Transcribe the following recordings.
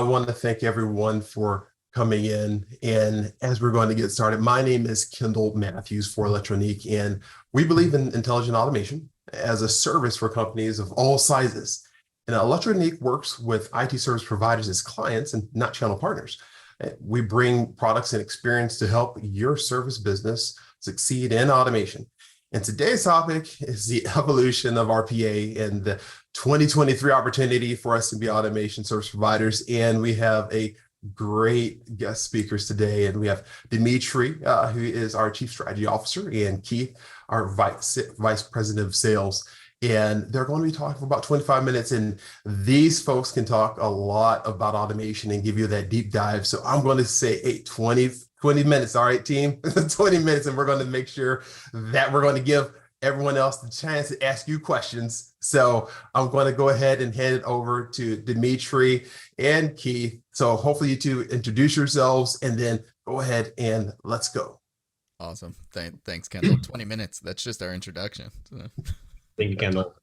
want to thank everyone for coming in. And as we're going to get started, my name is Kendall Matthews for ElectroNeek, and we believe in intelligent automation as a service for companies of all sizes. And ElectroNeek works with IT service providers as clients and not channel partners. We bring products and experience to help your service business succeed in automation. And today's topic is the evolution of RPA and the 2023 opportunity for SMB automation service providers. And we have a great guest speakers today. And we have Dimitri, who is our Chief Strategy Officer, and Keith, our Vice President of Sales. And they're going to be talking for about 25 minutes. And these folks can talk a lot about automation and give you that deep dive. So I'm going to say, hey, 20 minutes. All right, team, 20 minutes. And we're going to make sure that we're going to give everyone else the chance to ask you questions. So I'm going to go ahead and hand it over to Dimitri and Keith. So hopefully you two introduce yourselves and then go ahead and let's go. Awesome. Thanks, Kendall. 20 minutes. That's just our introduction. Thank you, Kendall.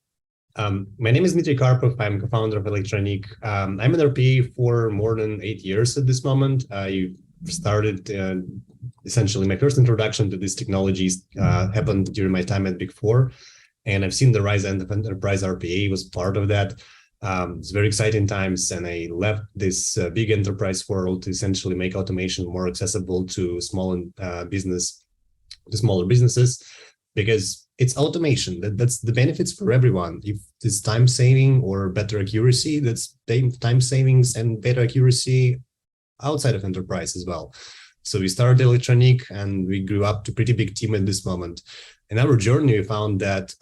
My name is Dmitry Karpov. I'm co-founder of ElectroNeek. I'm an RPA for more than 8 years at this moment. I started essentially my first introduction to these technologies happened during my time at Big Four, and I've seen the rise of enterprise RPA was part of that. It's very exciting times, and I left this big enterprise world to essentially make automation more accessible to smaller businesses, because it's automation. That's the benefits for everyone. If it's time saving or better accuracy, that's time savings and better accuracy outside of enterprise as well. So we started ElectroNeek and we grew up to a pretty big team at this moment. In our journey, we found that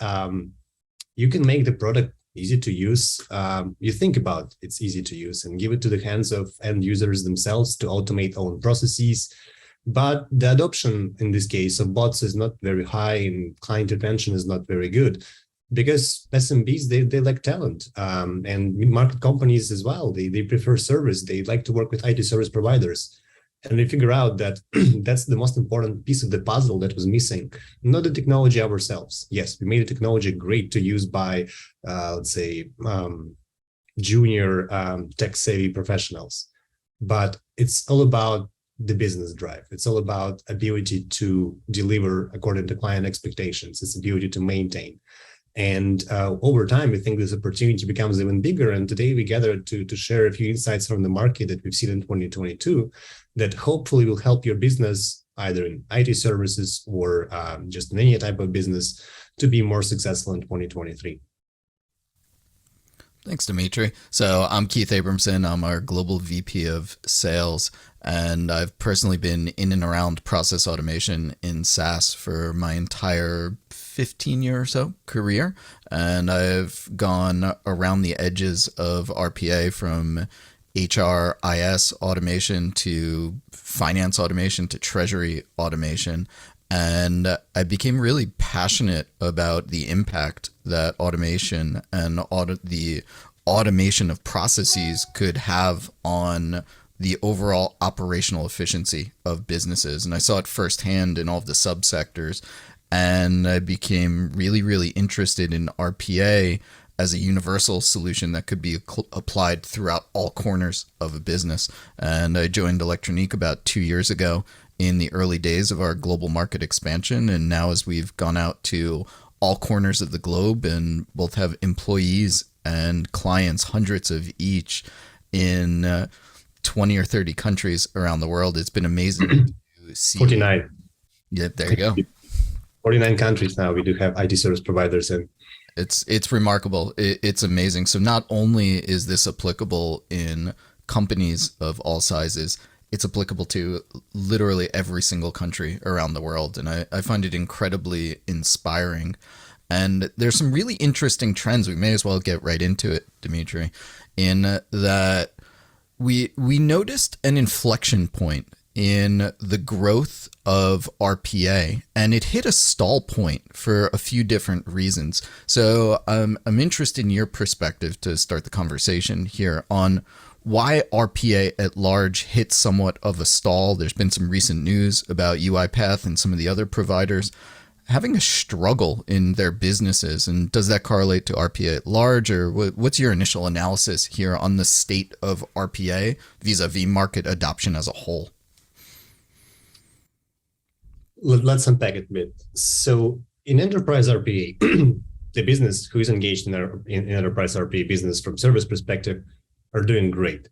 you can make the product easy to use. You think about it's easy to use and give it to the hands of end users themselves to automate own processes. But the adoption in this case of bots is not very high and client retention is not very good, because SMBs, they lack talent, and mid-market companies as well. They prefer service. They like to work with IT service providers. And we figure out that that's the most important piece of the puzzle that was missing, not the technology ourselves. Yes, we made the technology great to use by, let's say, junior tech-savvy professionals. But it's all about the business drive. It's all about ability to deliver according to client expectations. It's ability to maintain. And over time, we think this opportunity becomes even bigger. And today we gathered to share a few insights from the market that we've seen in 2022 that hopefully will help your business, either in IT services or just in any type of business, to be more successful in 2023. Thanks, Dimitri. So I'm Keith Abramson. I'm our Global VP of Sales, and I've personally been in and around process automation in SaaS for my entire 15-year or so career. And I've gone around the edges of RPA, from HRIS automation to finance automation to treasury automation. And I became really passionate about the impact that automation and the automation of processes could have on the overall operational efficiency of businesses. And I saw it firsthand in all of the subsectors. And I became really, really interested in RPA as a universal solution that could be applied throughout all corners of a business. And I joined ElectroNeek about 2 years ago in the early days of our global market expansion. And now as we've gone out to all corners of the globe and both have employees and clients, hundreds of each, in 20 or 30 countries around the world, it's been amazing to see. 49. Yeah, there you go. 49 countries now we do have IT service providers in. It's remarkable. It's amazing. So not only is this applicable in companies of all sizes, it's applicable to literally every single country around the world. And I find it incredibly inspiring. And there's some really interesting trends. We may as well get right into it, Dimitri, in that we noticed an inflection point in the growth of RPA, and it hit a stall point for a few different reasons. So I'm interested in your perspective to start the conversation here on why RPA at large hit somewhat of a stall. There's been some recent news about UiPath and some of the other providers having a struggle in their businesses? And does that correlate to RPA at large, or what's your initial analysis here on the state of RPA vis-a-vis market adoption as a whole? Let's unpack it a bit. So in enterprise RPA, the business who is engaged in enterprise RPA business from service perspective are doing great.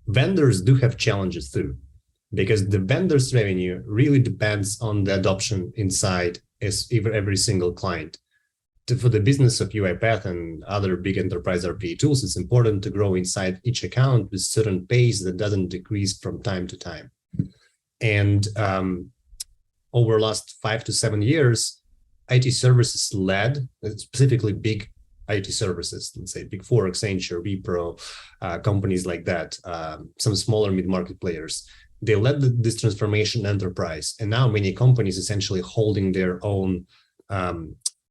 Vendors do have challenges too, because the vendor's revenue really depends on the adoption inside every single client. For the business of UiPath and other big enterprise RPA tools, it's important to grow inside each account with certain pace that doesn't decrease from time to time. And over the last 5 to 7 years, IT services led, specifically big IT services, let's say Big Four, Accenture, Wipro, companies like that, some smaller mid-market players. They led this transformation enterprise, and now many companies essentially holding their own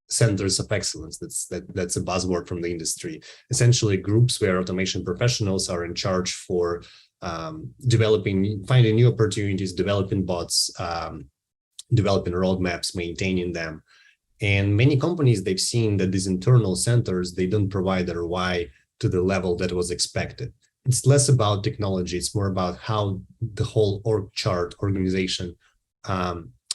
centers of excellence. That's a buzzword from the industry. Essentially, groups where automation professionals are in charge for finding new opportunities, developing bots, developing roadmaps, maintaining them. And many companies, they've seen that these internal centers, they don't provide ROI to the level that was expected. It's less about technology. It's more about how the whole org chart organization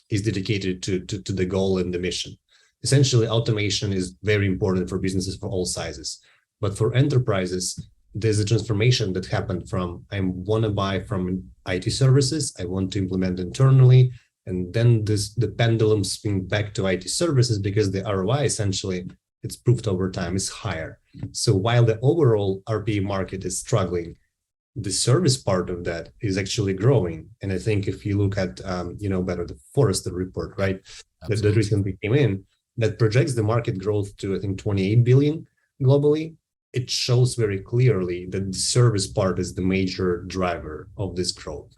is dedicated to the goal and the mission. Essentially, automation is very important for businesses for all sizes. But for enterprises, there's a transformation that happened from I want to buy from IT services, I want to implement internally, and then the pendulum swing back to IT services because the ROI essentially, it's proved over time, is higher. So while the overall RPA market is struggling, the service part of that is actually growing. And I think if you look at, better the Forrester report, right, that recently came in, that projects the market growth to, I think, 28 billion globally. It shows very clearly that the service part is the major driver of this growth.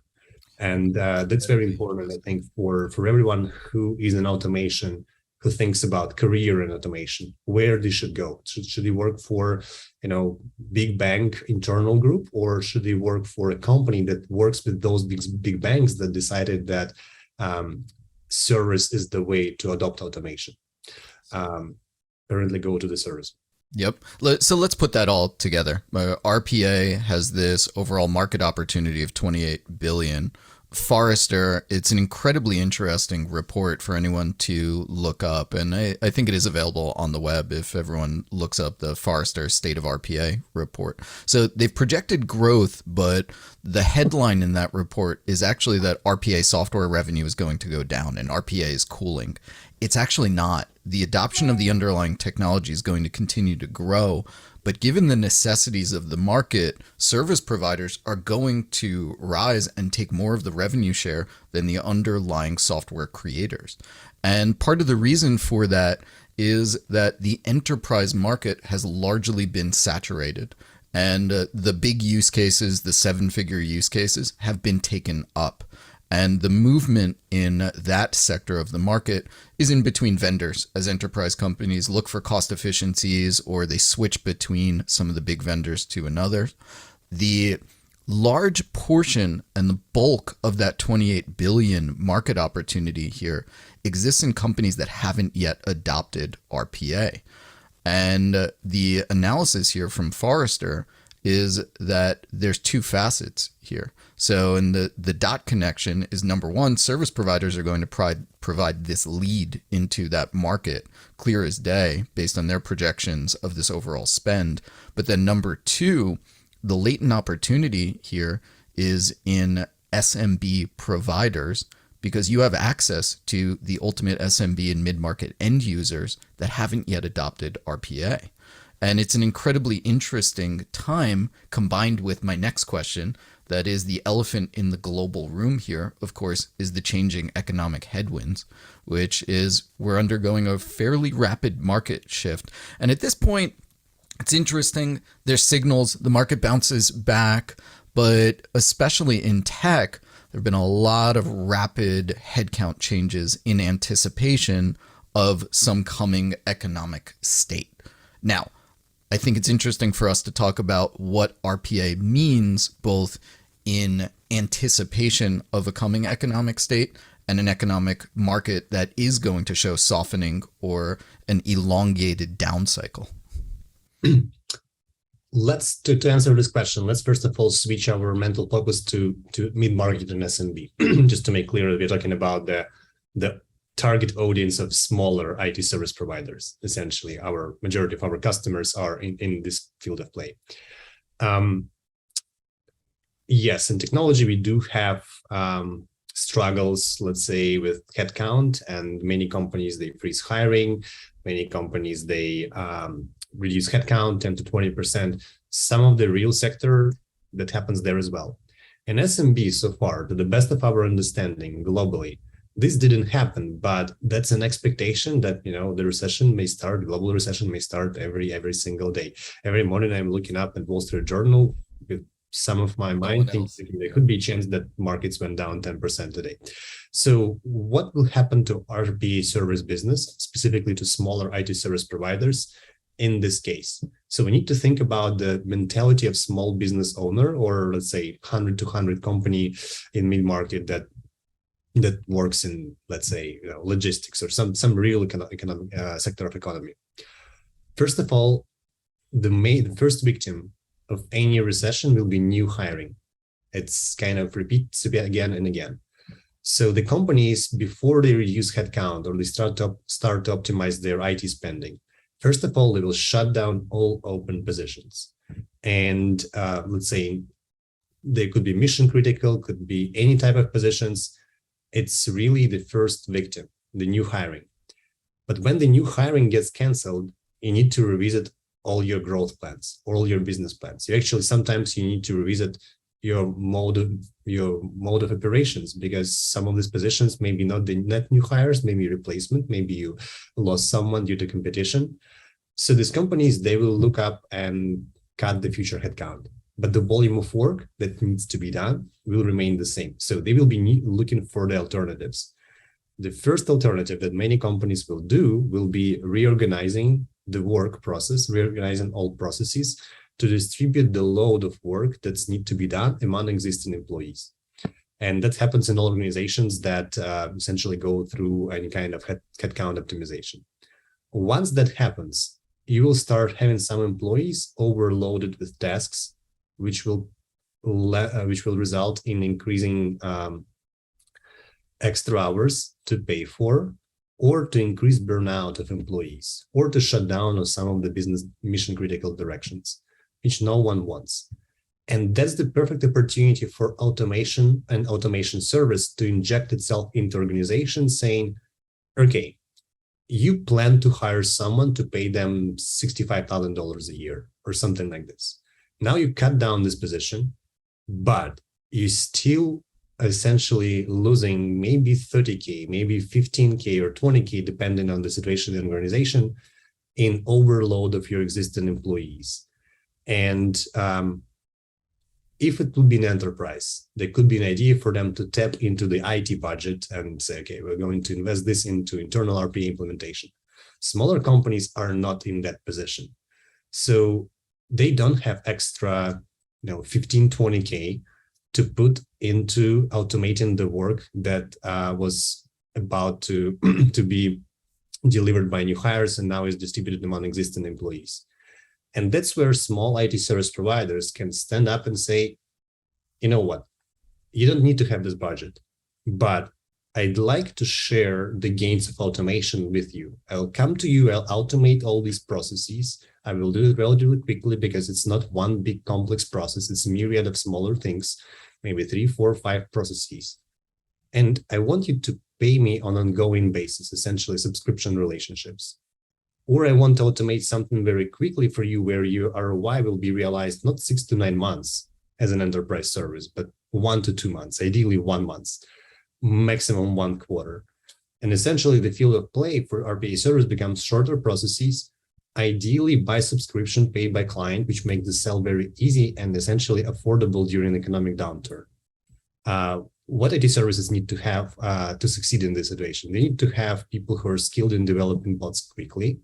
And that's very important, I think, for everyone who is in automation, who thinks about career in automation, where they should go. Should they work for, big bank internal group, or should they work for a company that works with those big banks that decided that service is the way to adopt automation? Currently go to the service. Yep. So let's put that all together. RPA has this overall market opportunity of 28 billion. Forrester, it's an incredibly interesting report for anyone to look up. And I think it is available on the web if everyone looks up the Forrester State of RPA report. So they've projected growth, but the headline in that report is actually that RPA software revenue is going to go down and RPA is cooling. It's actually not. The adoption of the underlying technology is going to continue to grow. But given the necessities of the market, service providers are going to rise and take more of the revenue share than the underlying software creators. And part of the reason for that is that the enterprise market has largely been saturated. And the big use cases, the 7-figure use cases, have been taken up. And the movement in that sector of the market is in between vendors as enterprise companies look for cost efficiencies or they switch between some of the big vendors to another. The large portion and the bulk of that 28 billion market opportunity here exists in companies that haven't yet adopted RPA. And the analysis here from Forrester is that there's two facets here. So in the dot connection is number one, service providers are going to provide this lead into that market clear as day based on their projections of this overall spend. But then number two, the latent opportunity here is in SMB providers because you have access to the ultimate SMB and mid-market end users that haven't yet adopted RPA. And it's an incredibly interesting time combined with my next question. That is the elephant in the global room here, of course, is the changing economic headwinds, which is we're undergoing a fairly rapid market shift. And at this point, it's interesting. There's signals, the market bounces back, but especially in tech, there have been a lot of rapid headcount changes in anticipation of some coming economic state. Now, I think it's interesting for us to talk about what RPA means both in anticipation of a coming economic state and an economic market that is going to show softening or an elongated down cycle? Let's to answer this question, let's first of all switch our mental focus to mid-market and SMB, just to make clear that we're talking about the target audience of smaller IT service providers. Essentially, our majority of our customers are in this field of play. Yes, in technology, we do have struggles, let's say, with headcount, and many companies, they freeze hiring. Many companies, they reduce headcount 10 to 20%. Some of the real sector, that happens there as well. In SMB, so far, to the best of our understanding globally, this didn't happen, but that's an expectation that, the recession may start, global recession may start every single day. Every morning I'm looking up at Wall Street Journal with some of my mind thinking there could be a chance that markets went down 10% today. So what will happen to RPA service business, specifically to smaller IT service providers in this case? So we need to think about the mentality of small business owner, or let's say 100 to 100 company in mid-market that works in, let's say, logistics or some real economic sector of economy. First of all, the first victim of any recession will be new hiring. It's kind of repeats again and again. So the companies, before they reduce headcount or they start to optimize their IT spending, first of all, they will shut down all open positions. And let's say they could be mission critical, could be any type of positions. It's really the first victim, the new hiring. But when the new hiring gets canceled, you need to revisit all your growth plans, all your business plans. Sometimes you need to revisit your mode of operations, because some of these positions may be not the net new hires, maybe replacement, maybe you lost someone due to competition. So these companies, they will look up and cut the future headcount, but the volume of work that needs to be done will remain the same. So they will be looking for the alternatives. The first alternative that many companies will do will be reorganizing the work process, reorganizing all processes to distribute the load of work that's need to be done among existing employees. And that happens in all organizations that essentially go through any kind of headcount optimization. Once that happens, you will start having some employees overloaded with tasks, which will result in increasing extra hours to pay for, or to increase burnout of employees, or to shut down on some of the business mission critical directions, which no one wants. And that's the perfect opportunity for automation and automation service to inject itself into organizations, saying, okay, you plan to hire someone to pay them $65,000 a year or something like this. Now you cut down this position, but you still essentially losing maybe 30K, maybe 15K or 20K, depending on the situation in the organization, in overload of your existing employees. And if it would be an enterprise, there could be an idea for them to tap into the IT budget and say, okay, we're going to invest this into internal RPA implementation. Smaller companies are not in that position. So they don't have extra, 15, 20K to put into automating the work that was about to be delivered by new hires and now is distributed among existing employees. And that's where small IT service providers can stand up and say, you know what, you don't need to have this budget, but I'd like to share the gains of automation with you. I'll come to you, I'll automate all these processes. I will do it relatively quickly because it's not one big complex process. It's a myriad of smaller things, maybe 3, 4, 5 processes. And I want you to pay me on an ongoing basis, essentially subscription relationships. Or I want to automate something very quickly for you where your ROI will be realized not 6 to 9 months as an enterprise service, but 1 to 2 months, ideally 1 month, maximum 1 quarter. And essentially the field of play for RPA service becomes shorter processes, ideally by subscription paid by client, which makes the sell very easy and essentially affordable during economic downturn. What IT services need to have to succeed in this situation? They need to have people who are skilled in developing bots quickly.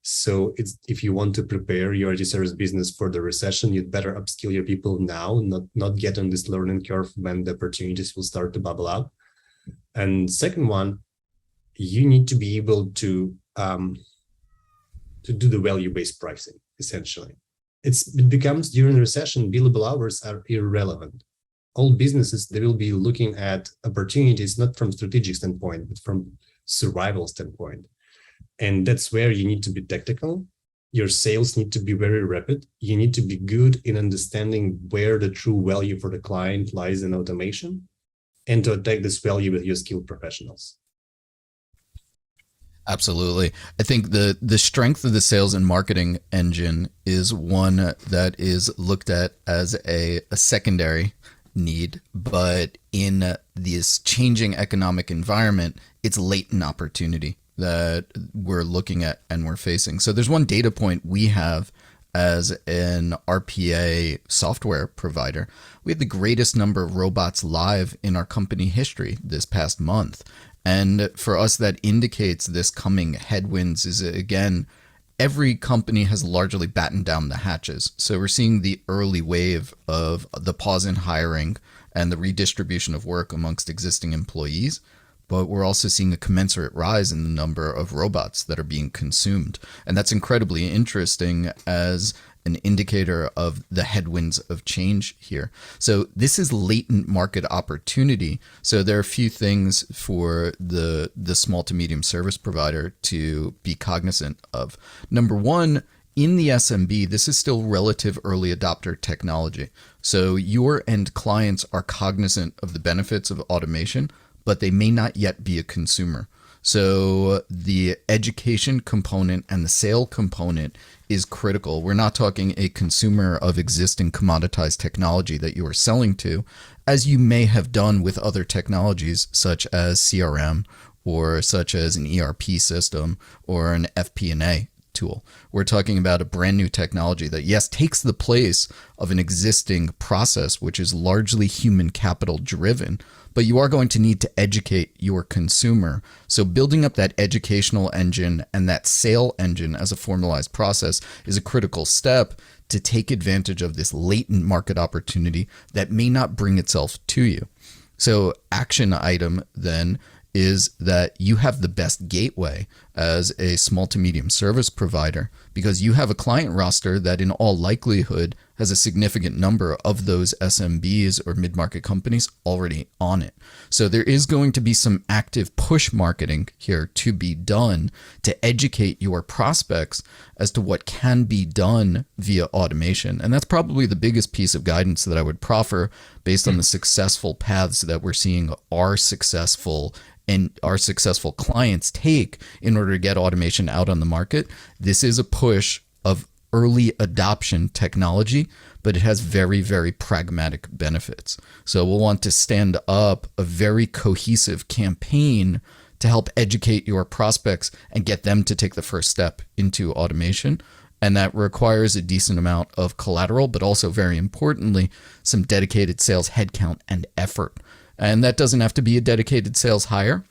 So if you want to prepare your IT service business for the recession, you'd better upskill your people now, not get on this learning curve when the opportunities will start to bubble up. And second one, you need to be able to do the value-based pricing, essentially. It becomes, during recession, billable hours are irrelevant. All businesses, they will be looking at opportunities not from strategic standpoint, but from survival standpoint. And that's where you need to be tactical. Your sales need to be very rapid. You need to be good in understanding where the true value for the client lies in automation, and to attack this value with your skilled professionals. Absolutely. I think the strength of the sales and marketing engine is one that is looked at as a secondary need, but in this changing economic environment, it's latent opportunity that we're looking at and we're facing. So there's one data point we have as an RPA software provider. We had the greatest number of robots live in our company history this past month. And for us, that indicates this coming headwinds is, again, every company has largely battened down the hatches. So we're seeing the early wave of the pause in hiring and the redistribution of work amongst existing employees. But we're also seeing a commensurate rise in the number of robots that are being consumed. And that's incredibly interesting as an indicator of the headwinds of change here. So this is latent market opportunity. So there are a few things for the small to medium service provider to be cognizant of. Number one, in the SMB, this is still relative early adopter technology. So your end clients are cognizant of the benefits of automation, but they may not yet be a consumer. So the education component and the sale component is critical. We're not talking a consumer of existing commoditized technology that you are selling to, as you may have done with other technologies such as CRM or such as an ERP system or an FP&A tool. We're talking about a brand new technology that, yes, takes the place of an existing process, which is largely human capital driven, but you are going to need to educate your consumer. So building up that educational engine and that sale engine as a formalized process is a critical step to take advantage of this latent market opportunity that may not bring itself to you. So action item then is that you have the best gateway as a small to medium service provider because you have a client roster that in all likelihood has a significant number of those SMBs or mid-market companies already on it. So there is going to be some active push marketing here to be done to educate your prospects as to what can be done via automation. And that's probably the biggest piece of guidance that I would proffer based on the successful paths that we're seeing are successful and our successful clients take in order to get automation out on the market. This is a push of early adoption technology, but it has very, very pragmatic benefits. So we'll want to stand up a very cohesive campaign to help educate your prospects and get them to take the first step into automation. And that requires a decent amount of collateral, but also very importantly, some dedicated sales headcount and effort. And that doesn't have to be a dedicated sales hire.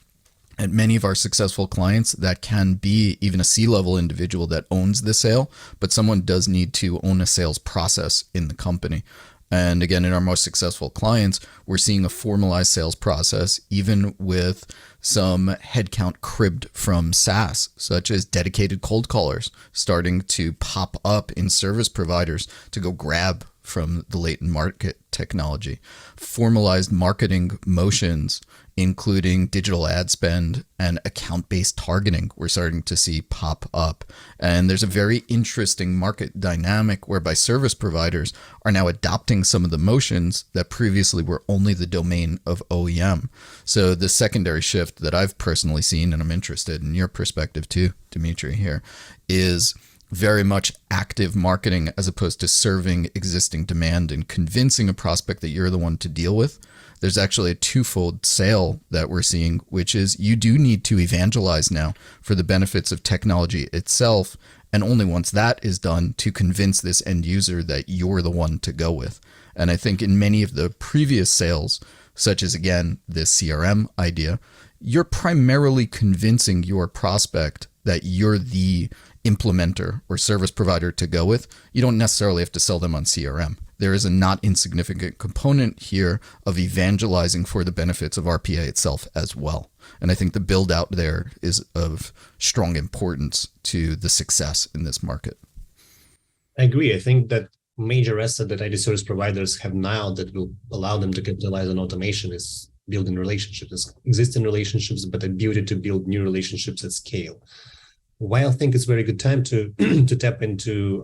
At many of our successful clients, that can be even a C-level individual that owns the sale, but someone does need to own a sales process in the company. And again, in our most successful clients, we're seeing a formalized sales process, even with some headcount cribbed from SaaS, such as dedicated cold callers starting to pop up in service providers to go grab from the latent market technology. Formalized marketing motions, including digital ad spend and account-based targeting, we're starting to see pop up. And there's a very interesting market dynamic whereby service providers are now adopting some of the motions that previously were only the domain of OEM. So the secondary shift that I've personally seen, and I'm interested in your perspective too, Dimitri, here, is very much active marketing as opposed to serving existing demand and convincing a prospect that you're the one to deal with. There's actually a twofold sale that we're seeing, which is you do need to evangelize now for the benefits of technology itself. And only once that is done to convince this end user that you're the one to go with. And I think in many of the previous sales, such as, again, this CRM idea, you're primarily convincing your prospect that you're the implementer or service provider to go with. You don't necessarily have to sell them on CRM. there is a not insignificant component here of evangelizing for the benefits of RPA itself as well. And I think the build out there is of strong importance to the success in this market. I agree. I think that major asset that IT service providers have now that will allow them to capitalize on automation is building relationships, existing relationships, but the ability to build new relationships at scale. Why I think it's a very good time to to tap into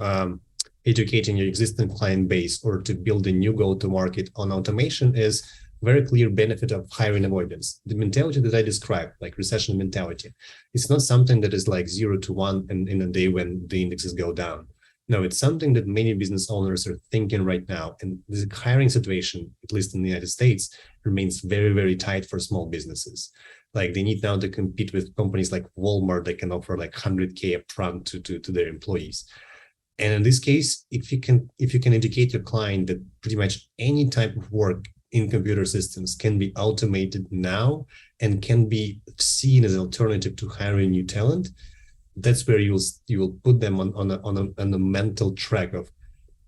educating your existing client base or to build a new go-to-market on automation is very clear benefit of hiring avoidance. The mentality that I described, like recession mentality, it's not something that is like 0 to 1 and in a day when the indexes go down. No, it's something that many business owners are thinking right now. And the hiring situation, at least in the United States, remains very, very tight for small businesses. Like they need now to compete with companies like Walmart that can offer like 100K upfront to their employees. And in this case, if you can educate your client that pretty much any type of work in computer systems can be automated now and can be seen as an alternative to hiring new talent, that's where you will put them on a mental track of,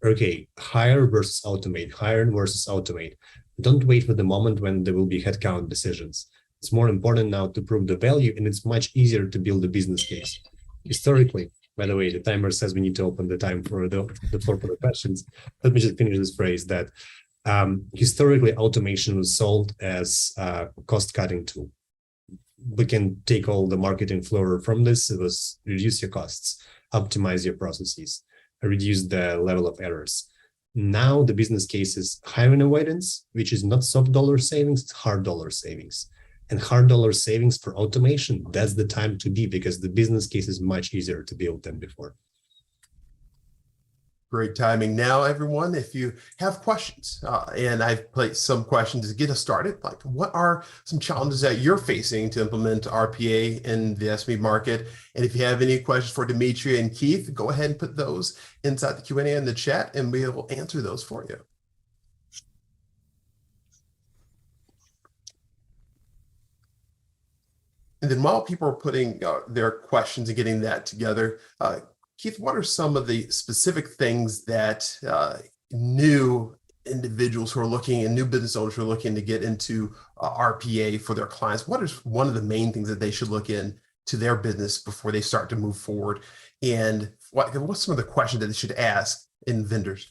okay, hire versus automate, hire versus automate. Don't wait for the moment when there will be headcount decisions. It's more important now to prove the value, and it's much easier to build a business case. Historically, by the way, the timer says we need to open the time for the floor for the questions. Let me just finish this phrase that historically automation was sold as a cost-cutting tool. We can take all the marketing floor from this. It was reduce your costs, optimize your processes, reduce the level of errors. Now the business case is hiring avoidance, which is not soft dollar savings, it's hard dollar savings. And hard dollar savings for automation, that's the time to be, because the business case is much easier to build than before. Great timing. Now, everyone, if you have questions, and I've placed some questions to get us started, like what are some challenges that you're facing to implement RPA in the SMB market? And if you have any questions for Dimitri and Keith, go ahead and put those inside the Q&A in the chat, and we will answer those for you. And then while people are putting their questions and getting that together, Keith, what are some of the specific things that new individuals who are looking and new business owners who are looking to get into RPA for their clients? What is one of the main things that they should look in to their business before they start to move forward? And what's some of the questions that they should ask in vendors?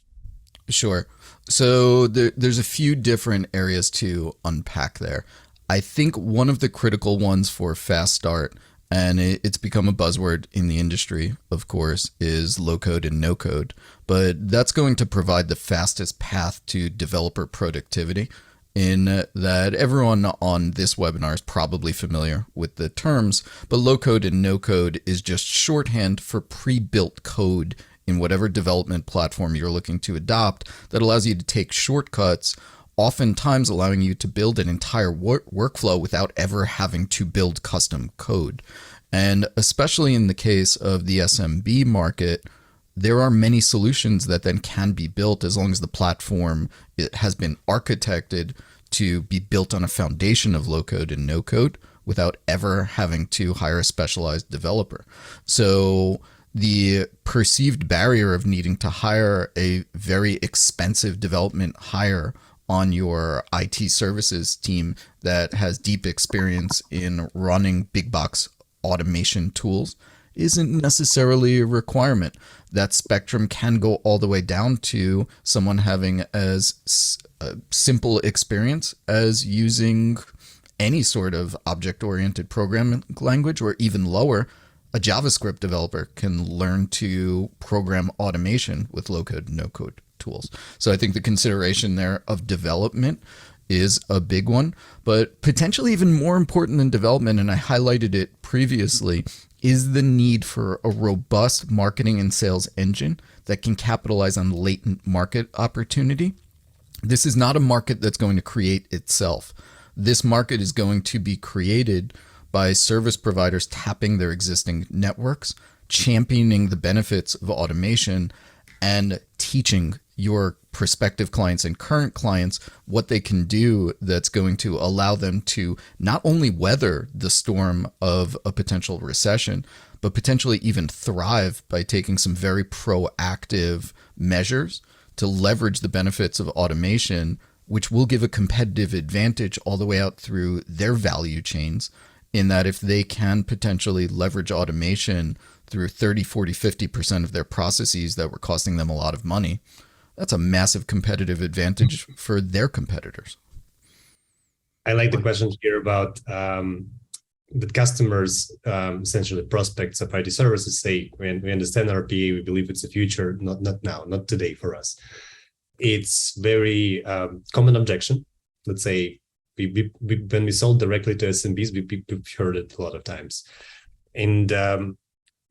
Sure. So there's a few different areas to unpack there. I think one of the critical ones for fast start, and it's become a buzzword in the industry, of course, is low code and no code. But that's going to provide the fastest path to developer productivity, in that everyone on this webinar is probably familiar with the terms, but low code and no code is just shorthand for pre-built code in whatever development platform you're looking to adopt that allows you to take shortcuts, oftentimes allowing you to build an entire workflow without ever having to build custom code. And especially in the case of the SMB market, there are many solutions that then can be built as long as the platform has been architected to be built on a foundation of low code and no code without ever having to hire a specialized developer. So the perceived barrier of needing to hire a very expensive development hire on your IT services team that has deep experience in running big box automation tools isn't necessarily a requirement. That spectrum can go all the way down to someone having as simple experience as using any sort of object-oriented programming language, or even lower, a JavaScript developer can learn to program automation with low-code, no-code tools. So I think the consideration there of development is a big one, but potentially even more important than development, and I highlighted it previously, is the need for a robust marketing and sales engine that can capitalize on latent market opportunity. This is not a market that's going to create itself. This market is going to be created by service providers tapping their existing networks, championing the benefits of automation, and teaching your prospective clients and current clients what they can do that's going to allow them to not only weather the storm of a potential recession, but potentially even thrive by taking some very proactive measures to leverage the benefits of automation, which will give a competitive advantage all the way out through their value chains, in that if they can potentially leverage automation through 30, 40, 50% of their processes that were costing them a lot of money, that's a massive competitive advantage for their competitors. I like the question here about the customers, essentially prospects of IT services say, when we understand RPA, we believe it's the future, not now, not today for us. It's very common objection. Let's say when we sold directly to SMBs, we've heard it a lot of times. And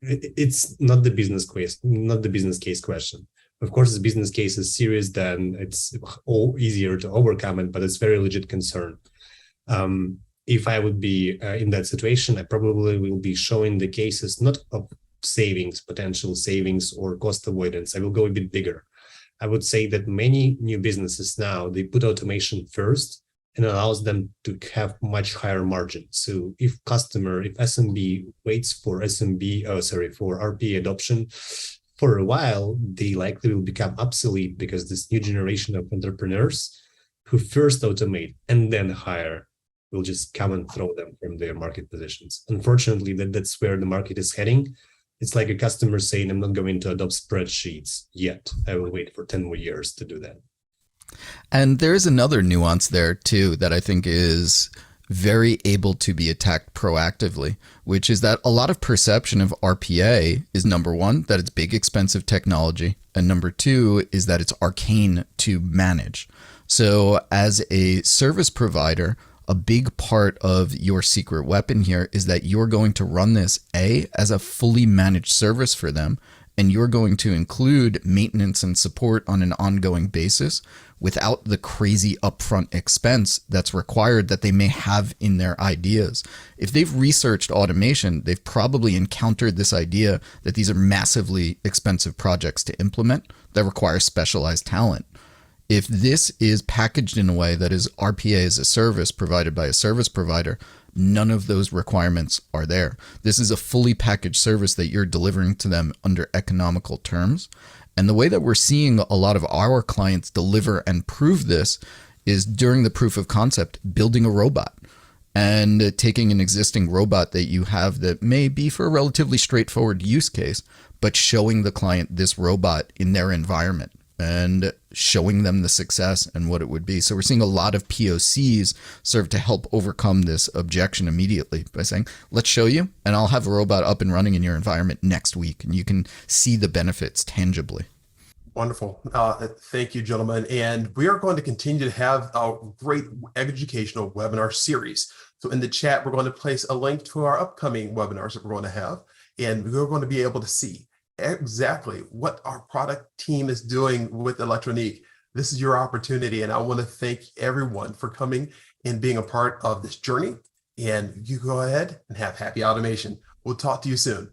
it's not the business case question. Of course, the business case is serious, then it's all easier to overcome it, but it's very legit concern. If I would be in that situation, I probably will be showing the cases not of savings, potential savings or cost avoidance. I will go a bit bigger. I would say that many new businesses now, they put automation first and allows them to have much higher margin. So if SMB waits for for RPA adoption for a while, they likely will become obsolete because this new generation of entrepreneurs who first automate and then hire will just come and throw them from their market positions. Unfortunately, that's where the market is heading. It's like a customer saying, I'm not going to adopt spreadsheets yet. I will wait for 10 more years to do that. And there is another nuance there too that I think is very able to be attacked proactively, which is that a lot of perception of RPA is, number one, that it's big, expensive technology, and number two is that it's arcane to manage. So as a service provider, a big part of your secret weapon here is that you're going to run this as a fully managed service for them, and you're going to include maintenance and support on an ongoing basis without the crazy upfront expense that's required that they may have in their ideas. If they've researched automation, they've probably encountered this idea that these are massively expensive projects to implement that require specialized talent. If this is packaged in a way that is RPA as a service provided by a service provider, none of those requirements are there. This is a fully packaged service that you're delivering to them under economical terms. And the way that we're seeing a lot of our clients deliver and prove this is during the proof of concept, building a robot and taking an existing robot that you have that may be for a relatively straightforward use case, but showing the client this robot in their environment and showing them the success and what it would be. So we're seeing a lot of POCs serve to help overcome this objection immediately by saying, let's show you, and I'll have a robot up and running in your environment next week, and you can see the benefits tangibly. Wonderful. Thank you, gentlemen. And we are going to continue to have a great educational webinar series. So in the chat, we're going to place a link to our upcoming webinars that we're going to have, and we're going to be able to see exactly what our product team is doing with ElectroNeek. This is your opportunity, and I want to thank everyone for coming and being a part of this journey. And you go ahead and have happy automation. We'll talk to you soon.